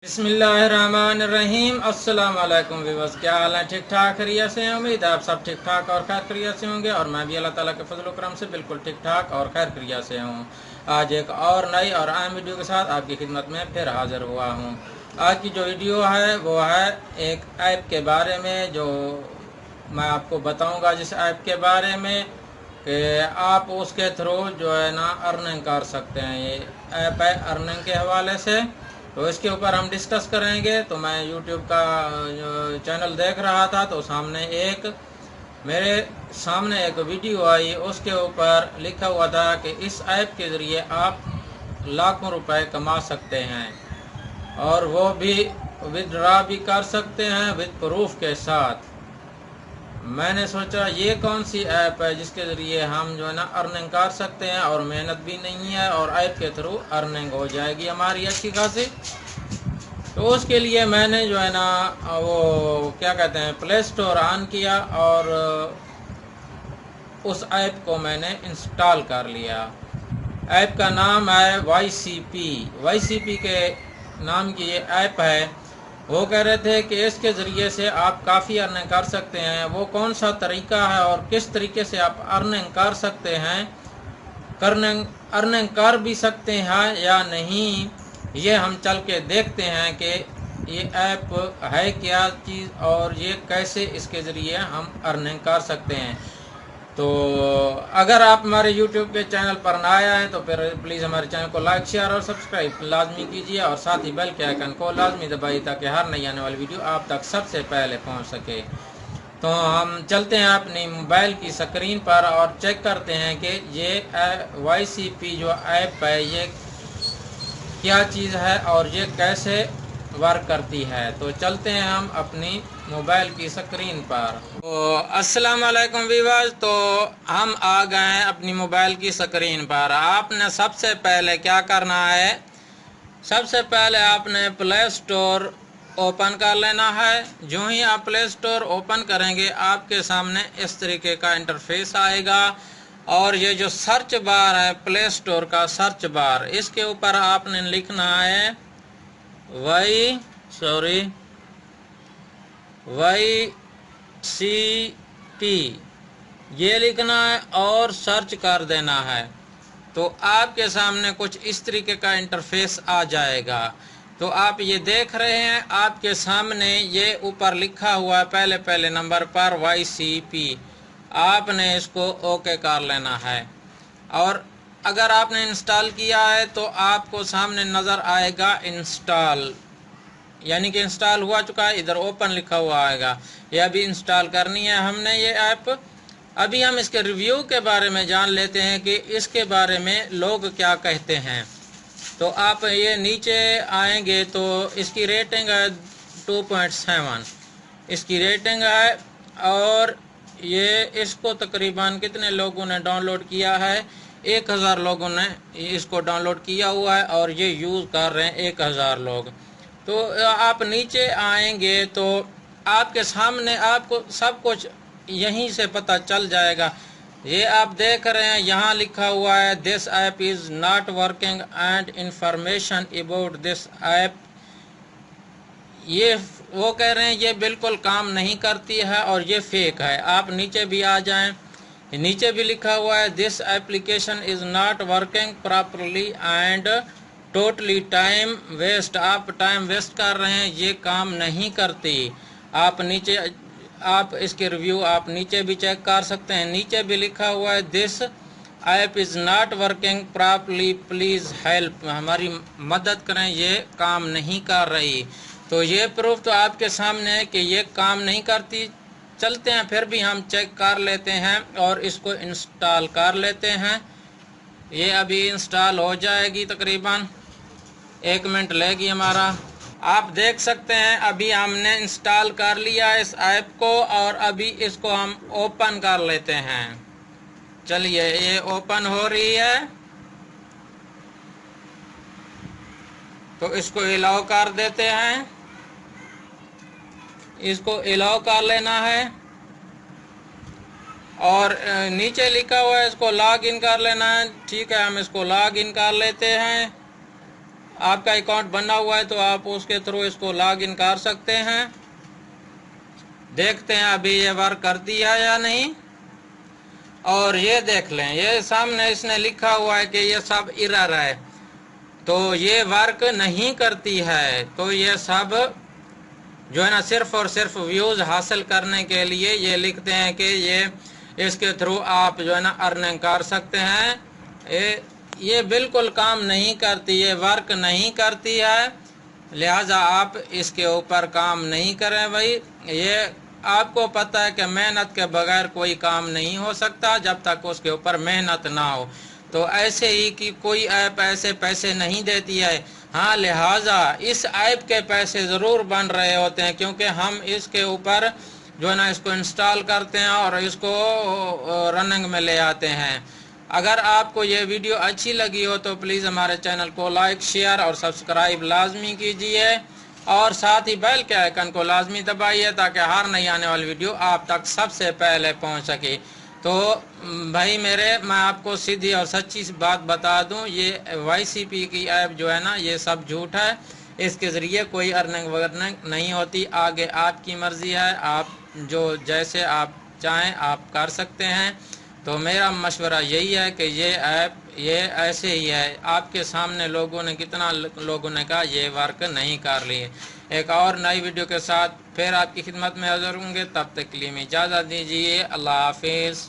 बिस्मिल्लाहिर्रहमानिर्रहीम। अस्सलाम वालेकुम व्यूअर्स, क्या हाल है? ठीक ठाक खैरियत से हैं? उम्मीद है आप सब ठीक ठाक और खैर खैरियत से होंगे और मैं भी अल्लाह ताला के फजल करम से बिल्कुल ठीक ठाक और खैर खैरियत से हूँ। आज एक और नई और अहम वीडियो के साथ आपकी खिदमत में फिर हाजिर हुआ हूँ। आज की जो वीडियो है वो है एक ऐप के बारे में, जो मैं आपको बताऊँगा जिस ऐप के बारे में कि आप उसके थ्रू जो है ना अर्निंग कर सकते हैं। ये ऐप है अर्निंग के हवाले से, तो इसके ऊपर हम डिस्कस करेंगे। तो मैं यूट्यूब का चैनल देख रहा था तो मेरे सामने एक वीडियो आई, उसके ऊपर लिखा हुआ था कि इस ऐप के ज़रिए आप लाखों रुपए कमा सकते हैं और वो भी विदड्रॉ भी कर सकते हैं विद प्रूफ के साथ। मैंने सोचा ये कौन सी ऐप है जिसके ज़रिए हम जो है ना अर्निंग कर सकते हैं और मेहनत भी नहीं है और ऐप के थ्रू अर्निंग हो जाएगी हमारी अच्छी खासी। तो उसके लिए मैंने जो है ना वो क्या कहते हैं प्ले स्टोर ऑन किया और उस ऐप को मैंने इंस्टॉल कर लिया। ऐप का नाम है YCP के नाम की ये ऐप है। वो कह रहे थे कि इसके ज़रिए से आप काफ़ी अर्निंग कर सकते हैं। वो कौन सा तरीका है और किस तरीके से आप अर्निंग कर सकते हैं, अर्निंग कर भी सकते हैं या नहीं, ये हम चल के देखते हैं कि ये ऐप है क्या चीज़ और ये कैसे इसके ज़रिए हम अर्निंग कर सकते हैं। तो अगर आप हमारे YouTube के चैनल पर नए आए तो फिर प्लीज़ हमारे चैनल को लाइक शेयर और सब्सक्राइब लाजमी कीजिए और साथ ही बेल के आइकन को लाजमी दबाइए ताकि हर नई आने वाली वीडियो आप तक सबसे पहले पहुंच सके। तो हम चलते हैं अपनी मोबाइल की स्क्रीन पर और चेक करते हैं कि ये YCP जो ऐप है ये क्या चीज़ है और ये कैसे वर्क करती है। तो चलते हैं हम अपनी मोबाइल की स्क्रीन पर। तो अस्सलाम वालेकुम व्यूअर्स, तो हम आ गए हैं अपनी मोबाइल की स्क्रीन पर। आपने सबसे पहले क्या करना है, सबसे पहले आपने प्ले स्टोर ओपन कर लेना है। जो ही आप प्ले स्टोर ओपन करेंगे आपके सामने इस तरीके का इंटरफेस आएगा और ये जो सर्च बार है प्ले स्टोर का सर्च बार, इसके ऊपर आपने लिखना है YCP ये लिखना है और सर्च कर देना है। तो आपके सामने कुछ इस तरीके का इंटरफेस आ जाएगा। तो आप ये देख रहे हैं आपके सामने ये ऊपर लिखा हुआ है पहले नंबर पर YCP। आपने इसको ओके कर लेना है और अगर आपने इंस्टॉल किया है तो आपको सामने नज़र आएगा इंस्टॉल, यानी कि इंस्टॉल हुआ चुका है। इधर ओपन लिखा हुआ आएगा, ये अभी इंस्टॉल करनी है हमने ये ऐप। अभी हम इसके रिव्यू के बारे में जान लेते हैं कि इसके बारे में लोग क्या कहते हैं। तो आप ये नीचे आएंगे तो इसकी रेटिंग है 2.7 इसकी रेटिंग है और ये इसको तकरीबन कितने लोगों ने डाउनलोड किया है, 1000 लोगों ने इसको डाउनलोड किया हुआ है और ये यूज़ कर रहे हैं 1000 लोग। तो आप नीचे आएंगे तो आपके सामने आपको सब कुछ यहीं से पता चल जाएगा। ये आप देख रहे हैं यहाँ लिखा हुआ है this app is not working and information about this app. ये वो कह रहे हैं ये बिल्कुल काम नहीं करती है और ये फेक है। आप नीचे भी आ जाएं, नीचे भी लिखा हुआ है this application is not working properly and totally time waste. आप टाइम वेस्ट कर रहे हैं, ये काम नहीं करती। आप नीचे आप इसके रिव्यू आप नीचे भी चेक कर सकते हैं। नीचे भी लिखा हुआ है this app is not working properly please help, हमारी मदद करें, ये काम नहीं कर रही। तो ये प्रूफ तो आपके सामने है कि ये काम नहीं करती। चलते हैं फिर भी हम चेक कर लेते हैं और इसको इंस्टॉल कर लेते हैं। ये अभी इंस्टॉल हो जाएगी, तकरीबन 1 मिनट लेगी हमारा। आप देख सकते हैं अभी हमने इंस्टॉल कर लिया इस ऐप को और अभी इसको हम ओपन कर लेते हैं। चलिए ये ओपन हो रही है तो इसको अलाउ कर देते हैं, इसको अलाउ कर लेना है और नीचे लिखा हुआ है इसको लॉग इन कर लेना है। ठीक है, हम इसको लॉग इन कर लेते हैं آپ کا اکاؤنٹ بنا ہوا ہے تو آپ اس کے تھرو اس کو لاگ ان کر سکتے ہیں۔ دیکھتے ہیں ابھی یہ ورک کرتی ہے یا نہیں۔ اور یہ دیکھ لیں، یہ سامنے اس نے لکھا ہوا ہے کہ یہ سب ایرر ہے، تو یہ ورک نہیں کرتی ہے۔ تو یہ سب جو ہے نا صرف اور صرف ویوز حاصل کرنے کے لیے یہ لکھتے ہیں کہ یہ اس کے تھرو آپ جو ہے نا ارننگ کر سکتے ہیں۔ یہ بالکل کام نہیں کرتی، یہ ورک نہیں کرتی ہے، لہذا آپ اس کے اوپر کام نہیں کریں بھائی۔ یہ آپ کو پتہ ہے کہ محنت کے بغیر کوئی کام نہیں ہو سکتا جب تک اس کے اوپر محنت نہ ہو۔ تو ایسے ہی کہ کوئی ایپ ایسے پیسے نہیں دیتی ہے، ہاں لہٰذا اس ایپ کے پیسے ضرور بن رہے ہوتے ہیں کیونکہ ہم اس کے اوپر جو ہے نا اس کو انسٹال کرتے ہیں اور اس کو رننگ میں لے آتے ہیں۔ اگر آپ کو یہ ویڈیو اچھی لگی ہو تو پلیز ہمارے چینل کو لائک، شیئر اور سبسکرائب لازمی کیجئے، اور ساتھ ہی بیل کے آئیکن کو لازمی دبائیے تاکہ ہر نئی آنے والی ویڈیو آپ تک سب سے پہلے پہنچ سکے۔ تو بھائی میرے، میں آپ کو سیدھی اور سچی بات بتا دوں، یہ وائی سی پی کی ایپ جو ہے نا یہ سب جھوٹ ہے، اس کے ذریعے کوئی ارننگ ورننگ نہیں ہوتی۔ آگے آپ کی مرضی ہے، آپ جو جیسے آپ چاہیں آپ کر سکتے ہیں۔ تو میرا مشورہ یہی ہے کہ یہ ایپ یہ ایسے ہی ہے، آپ کے سامنے لوگوں نے کتنا لوگوں نے کہا یہ ورک نہیں کر لی۔ ایک اور نئی ویڈیو کے ساتھ پھر آپ کی خدمت میں حاضر ہوں گے، تب تک کے لیے میں اجازت دیجیے، اللہ حافظ۔